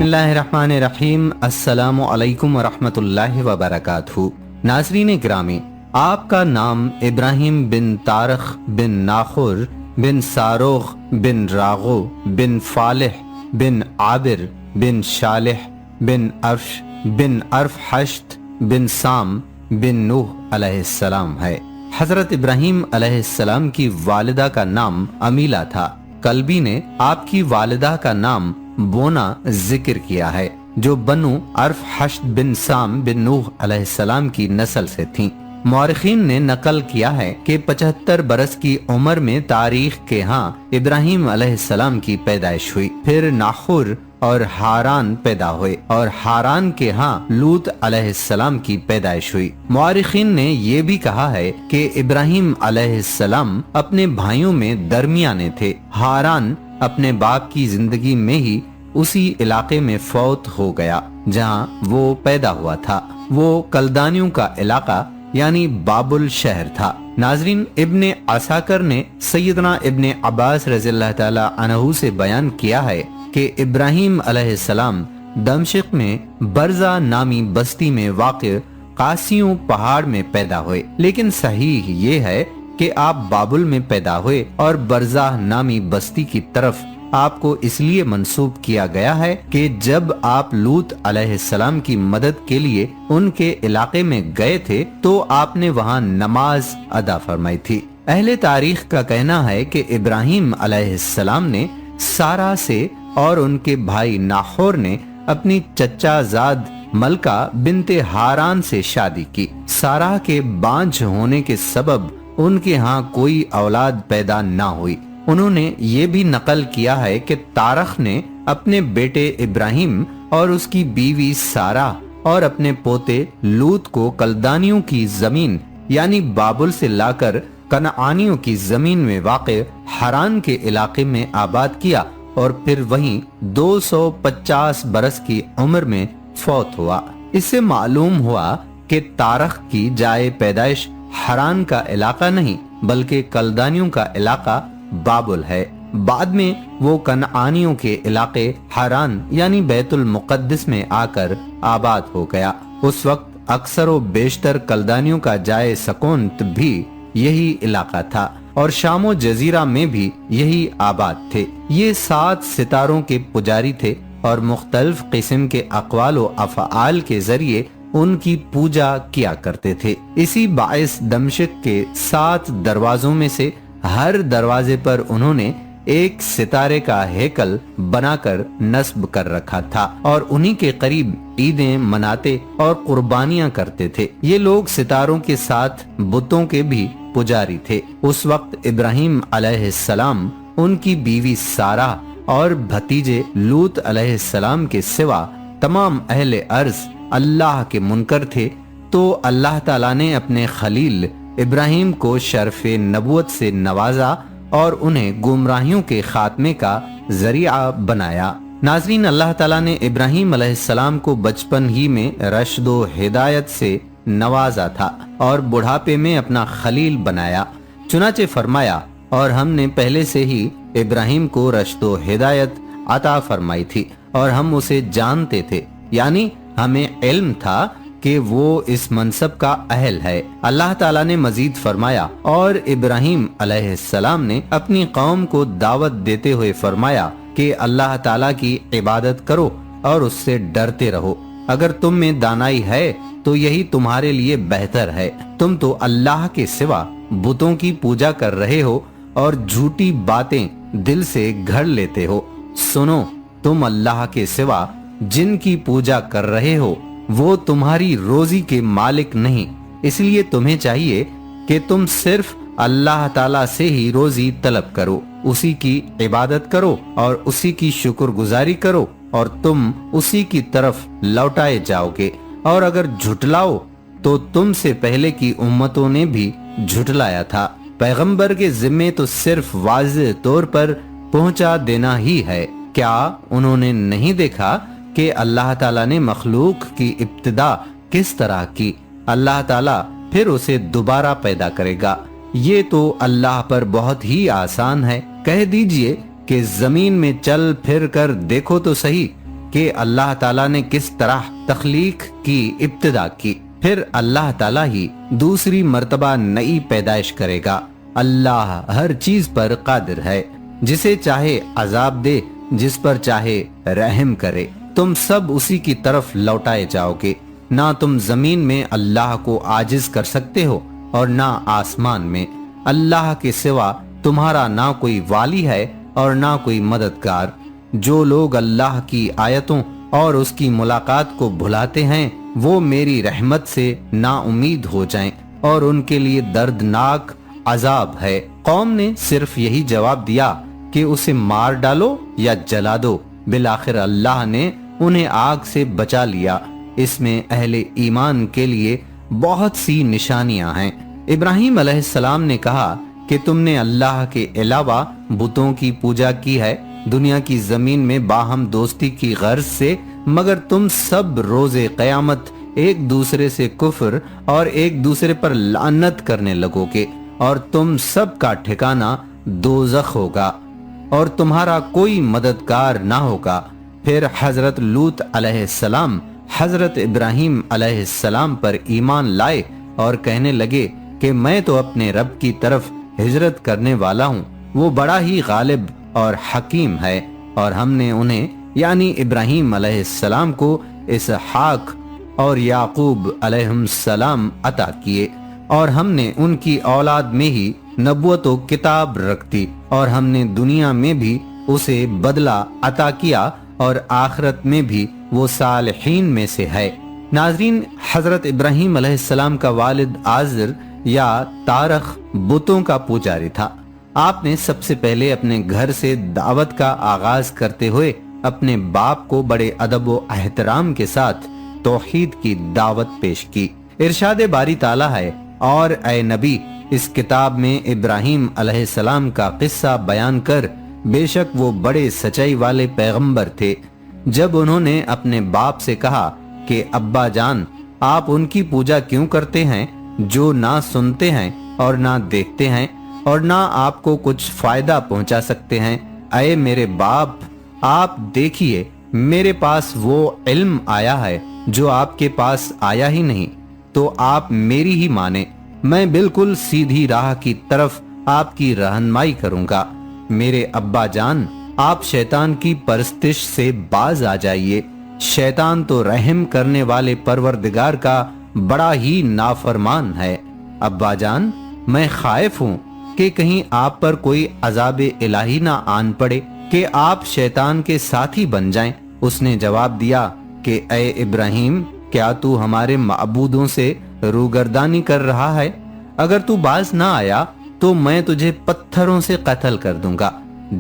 اللہ الرحمن الرحیم۔ السلام علیکم ورحمۃ اللہ وبرکاتہ۔ ناظرین گرامی، آپ کا نام ابراہیم بن طارق بن ناخور بن ساروغ بن راغو بن فالح بن عابر بن شالح بن عرف حشت بن سام بن نوح علیہ السلام ہے۔ حضرت ابراہیم علیہ السلام کی والدہ کا نام امیلہ تھا۔ کلبی نے آپ کی والدہ کا نام بونا ذکر کیا ہے، جو بنو عرف حشت بن سام بن نوح علیہ السلام کی نسل سے تھیں۔ مورخین نے نقل کیا ہے کہ 75 برس کی عمر میں تاریخ کے ہاں ابراہیم علیہ السلام کی پیدائش ہوئی، پھر ناخور اور ہاران پیدا ہوئے اور ہاران کے ہاں لوط علیہ السلام کی پیدائش ہوئی۔ مورخین نے یہ بھی کہا ہے کہ ابراہیم علیہ السلام اپنے بھائیوں میں درمیانے تھے۔ ہاران اپنے باپ کی زندگی میں ہی اسی علاقے میں فوت ہو گیا جہاں وہ پیدا ہوا تھا۔ وہ کلدانیوں کا علاقہ یعنی بابل شہر تھا۔ ناظرین، ابن عساکر نے سیدنا ابن عباس رضی اللہ تعالی عنہ سے بیان کیا ہے کہ ابراہیم علیہ السلام دمشق میں برزہ نامی بستی میں واقع قاسیوں پہاڑ میں پیدا ہوئے، لیکن صحیح یہ ہے کہ آپ بابل میں پیدا ہوئے اور برزہ نامی بستی کی طرف آپ کو اس لیے منسوب کیا گیا ہے کہ جب آپ لوط علیہ السلام کی مدد کے لیے ان کے علاقے میں گئے تھے تو آپ نے وہاں نماز ادا فرمائی تھی۔ اہل تاریخ کا کہنا ہے کہ ابراہیم علیہ السلام نے سارا سے اور ان کے بھائی ناخور نے اپنی چچا زاد ملکہ بنت ہاران سے شادی کی۔ سارا کے بانجھ ہونے کے سبب ان کے ہاں کوئی اولاد پیدا نہ ہوئی۔ انہوں نے یہ بھی نقل کیا ہے کہ طارق نے اپنے بیٹے ابراہیم اور اس کی بیوی سارا اور اپنے پوتے لوط کو کلدانیوں کی زمین یعنی بابل سے لا کر کنعانیوں کی زمین میں واقع ہاران کے علاقے میں آباد کیا اور پھر وہیں 250 برس کی عمر میں فوت ہوا۔ اس سے معلوم ہوا کہ طارق کی جائے پیدائش ہاران کا علاقہ نہیں بلکہ کلدانیوں کا علاقہ بابل ہے۔ بعد میں وہ کنعانیوں کے علاقے ہاران یعنی بیت المقدس میں آ کر آباد ہو گیا۔ اس وقت اکثر و بیشتر کلدانیوں کا جائے سکونت بھی یہی علاقہ تھا اور شام و جزیرہ میں بھی یہی آباد تھے۔ یہ 7 ستاروں کے پجاری تھے اور مختلف قسم کے اقوال و افعال کے ذریعے ان کی پوجا کیا کرتے تھے۔ اسی باعث دمشق کے 7 دروازوں میں سے ہر دروازے پر انہوں نے ایک ستارے کا ہیکل بنا کر نصب کر رکھا تھا اور انہی کے قریب عیدیں مناتے اور قربانیاں کرتے تھے۔ یہ لوگ ستاروں کے ساتھ بتوں کے بھی پجاری تھے۔ اس وقت ابراہیم علیہ السلام، ان کی بیوی سارا اور بھتیجے لوط علیہ السلام کے سوا تمام اہل ارض اللہ کے منکر تھے، تو اللہ تعالیٰ نے اپنے خلیل ابراہیم کو شرف نبوت سے نوازا اور انہیں گمراہیوں کے خاتمے کا ذریعہ بنایا۔ ناظرین، اللہ تعالیٰ نے ابراہیم علیہ السلام کو بچپن ہی میں رشد و ہدایت سے نوازا تھا اور بڑھاپے میں اپنا خلیل بنایا۔ چنانچہ فرمایا، اور ہم نے پہلے سے ہی ابراہیم کو رشد و ہدایت عطا فرمائی تھی اور ہم اسے جانتے تھے، یعنی ہمیں علم تھا کہ وہ اس منصب کا اہل ہے۔ اللہ تعالیٰ نے مزید فرمایا، اور ابراہیم علیہ السلام نے اپنی قوم کو دعوت دیتے ہوئے فرمایا کہ اللہ تعالیٰ کی عبادت کرو اور اس سے ڈرتے رہو۔ اگر تم میں دانائی ہے تو یہی تمہارے لیے بہتر ہے۔ تم تو اللہ کے سوا بتوں کی پوجا کر رہے ہو اور جھوٹی باتیں دل سے گھڑ لیتے ہو۔ سنو، تم اللہ کے سوا جن کی پوجا کر رہے ہو وہ تمہاری روزی کے مالک نہیں، اس لیے تمہیں چاہیے کہ تم صرف اللہ تعالیٰ سے ہی روزی طلب کرو، اسی کی عبادت کرو اور اسی کی شکر گزاری کرو اور تم اسی کی طرف لوٹائے جاؤ گے۔ اور اگر جھٹلاؤ تو تم سے پہلے کی امتوں نے بھی جھٹلایا تھا۔ پیغمبر کے ذمے تو صرف واضح طور پر پہنچا دینا ہی ہے۔ کیا انہوں نے نہیں دیکھا کہ اللہ تعالیٰ نے مخلوق کی ابتدا کس طرح کی؟ اللہ تعالیٰ پھر اسے دوبارہ پیدا کرے گا۔ یہ تو اللہ پر بہت ہی آسان ہے۔ کہہ دیجئے کہ زمین میں چل پھر کر دیکھو تو صحیح کہ اللہ تعالیٰ نے کس طرح تخلیق کی ابتدا کی، پھر اللہ تعالیٰ ہی دوسری مرتبہ نئی پیدائش کرے گا۔ اللہ ہر چیز پر قادر ہے، جسے چاہے عذاب دے، جس پر چاہے رحم کرے۔ تم سب اسی کی طرف لوٹائے جاؤ گے۔ نہ تم زمین میں اللہ کو عاجز کر سکتے ہو اور نہ آسمان میں۔ اللہ کے سوا تمہارا نہ کوئی والی ہے اور نہ کوئی مددگار۔ جو لوگ اللہ کی آیتوں اور اس کی ملاقات کو بھلاتے ہیں وہ میری رحمت سے نا امید ہو جائیں اور ان کے لیے دردناک عذاب ہے۔ قوم نے صرف یہی جواب دیا کہ اسے مار ڈالو یا جلا دو۔ بالآخر اللہ نے انہیں آگ سے بچا لیا۔ اس میں اہل ایمان کے لیے بہت سی نشانیاں ہیں۔ ابراہیم علیہ السلام نے کہا کہ تم نے اللہ کے علاوہ بتوں کی پوجا کی ہے دنیا کی زمین میں باہم دوستی کی غرض سے، مگر تم سب روز قیامت ایک دوسرے سے کفر اور ایک دوسرے پر لعنت کرنے لگو گے اور تم سب کا ٹھکانہ دوزخ ہوگا اور تمہارا کوئی مددگار نہ ہوگا۔ پھر حضرت لوط علیہ السلام حضرت ابراہیم علیہ السلام پر ایمان لائے اور کہنے لگے کہ میں تو اپنے رب کی طرف ہجرت کرنے والا ہوں، وہ بڑا ہی غالب اور حکیم ہے، اور ہم نے انہیں یعنی ابراہیم علیہ السلام کو اسحاق اور یعقوب علیہ السلام عطا کیے، اور ہم نے ان کی اولاد میں ہی نبوت و کتاب رکھ دی، اور ہم نے دنیا میں بھی اسے بدلہ عطا کیا اور آخرت میں بھی وہ صالحین میں سے ہے۔ ناظرین، حضرت ابراہیم علیہ السلام کا والد آزر یا تارخ بتوں کا پجاری تھا۔ آپ نے سب سے پہلے اپنے گھر سے دعوت کا آغاز کرتے ہوئے اپنے باپ کو بڑے ادب و احترام کے ساتھ توحید کی دعوت پیش کی۔ ارشاد باری تعالیٰ ہے، اور اے نبی، اس کتاب میں ابراہیم علیہ السلام کا قصہ بیان کر، بے شک وہ بڑے سچائی والے پیغمبر تھے۔ جب انہوں نے اپنے باپ سے کہا کہ ابا جان، آپ ان کی پوجا کیوں کرتے ہیں جو نہ سنتے ہیں اور نہ دیکھتے ہیں اور نہ آپ کو کچھ فائدہ پہنچا سکتے ہیں؟ اے میرے باپ، آپ دیکھیے، میرے پاس وہ علم آیا ہے جو آپ کے پاس آیا ہی نہیں، تو آپ میری ہی مانیں، میں بالکل سیدھی راہ کی طرف آپ کی رہنمائی کروں گا۔ میرے ابا جان، آپ شیطان کی پرستش سے باز آ جائیے، شیطان تو رحم کرنے والے پروردگار کا بڑا ہی نافرمان ہے۔ ابا جان، میں خائف ہوں کہ کہیں آپ پر کوئی عذاب الہی نہ آن پڑے کہ آپ شیطان کے ساتھی بن جائیں۔ اس نے جواب دیا کہ اے ابراہیم، کیا تو ہمارے معبودوں سے روگردانی کر رہا ہے؟ اگر تو باز نہ آیا تو میں تجھے پتھروں سے قتل کر دوں گا۔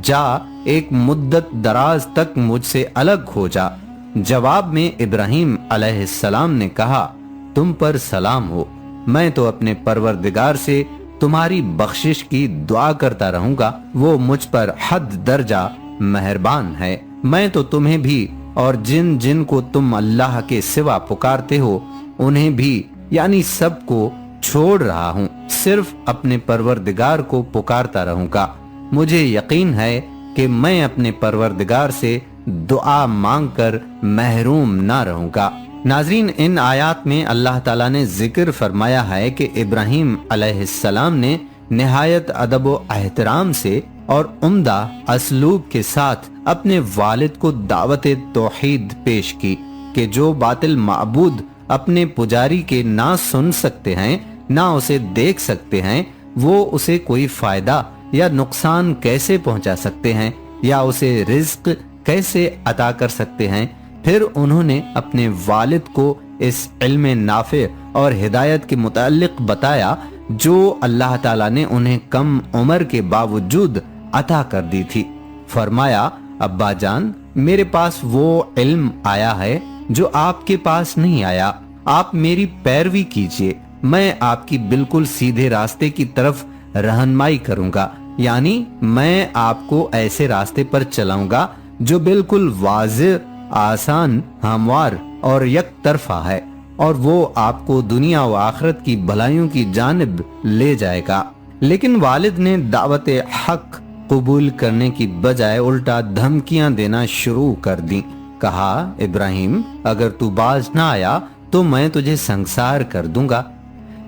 جا، ایک مدت دراز تک مجھ سے الگ ہو جا۔ جواب میں ابراہیم علیہ السلام نے کہا، تم پر سلام ہو، میں تو اپنے پروردگار سے تمہاری بخشش کی دعا کرتا رہوں گا، وہ مجھ پر حد درجہ مہربان ہے۔ میں تو تمہیں بھی اور جن جن کو تم اللہ کے سوا پکارتے ہو انہیں بھی یعنی سب کو چھوڑ رہا ہوں، صرف اپنے پروردگار کو پکارتا رہوں گا۔ مجھے یقین ہے کہ میں اپنے پروردگار سے دعا مانگ کر محروم نہ رہوں گا۔ ناظرین، ان آیات میں اللہ تعالیٰ نے ذکر فرمایا ہے کہ ابراہیم علیہ السلام نے نہایت ادب و احترام سے اور عمدہ اسلوب کے ساتھ اپنے والد کو دعوت توحید پیش کی کہ جو باطل معبود اپنے پجاری کے نہ سن سکتے ہیں نہ اسے دیکھ سکتے ہیں، وہ اسے کوئی فائدہ یا نقصان کیسے پہنچا سکتے ہیں یا اسے رزق کیسے عطا کر سکتے ہیں۔ پھر انہوں نے اپنے والد کو اس علم نافع اور ہدایت کے متعلق بتایا جو اللہ تعالیٰ نے انہیں کم عمر کے باوجود عطا کر دی تھی۔ فرمایا، ابا جان، میرے پاس وہ علم آیا ہے جو آپ کے پاس نہیں آیا، آپ میری پیروی کیجئے، میں آپ کی بالکل سیدھے راستے کی طرف رہنمائی کروں گا، یعنی میں آپ کو ایسے راستے پر چلاؤں گا جو بالکل واضح، آسان، ہموار اور یک طرفہ ہے، اور وہ آپ کو دنیا و آخرت کی بھلائیوں کی جانب لے جائے گا۔ لیکن والد نے دعوت حق قبول کرنے کی بجائے الٹا دھمکیاں دینا شروع کر دیں۔ کہا ابراہیم اگر تو باز نہ آیا تو میں تجھے سنگسار کر دوں گا۔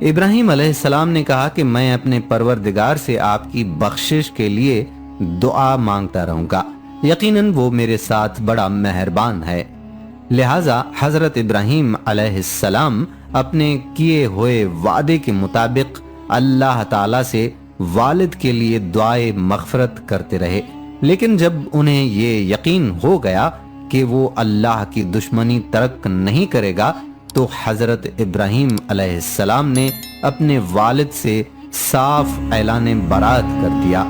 ابراہیم علیہ السلام نے کہا کہ میں اپنے پروردگار سے آپ کی بخشش کے لیے دعا مانگتا رہوں گا، یقیناً وہ میرے ساتھ بڑا مہربان ہے۔ لہٰذا حضرت ابراہیم علیہ السلام اپنے کیے ہوئے وعدے کے مطابق اللہ تعالیٰ سے والد کے لیے دعائے مغفرت کرتے رہے، لیکن جب انہیں یہ یقین ہو گیا کہ وہ اللہ کی دشمنی ترک نہیں کرے گا تو حضرت ابراہیم علیہ السلام نے اپنے والد سے صاف اعلان برات کر دیا۔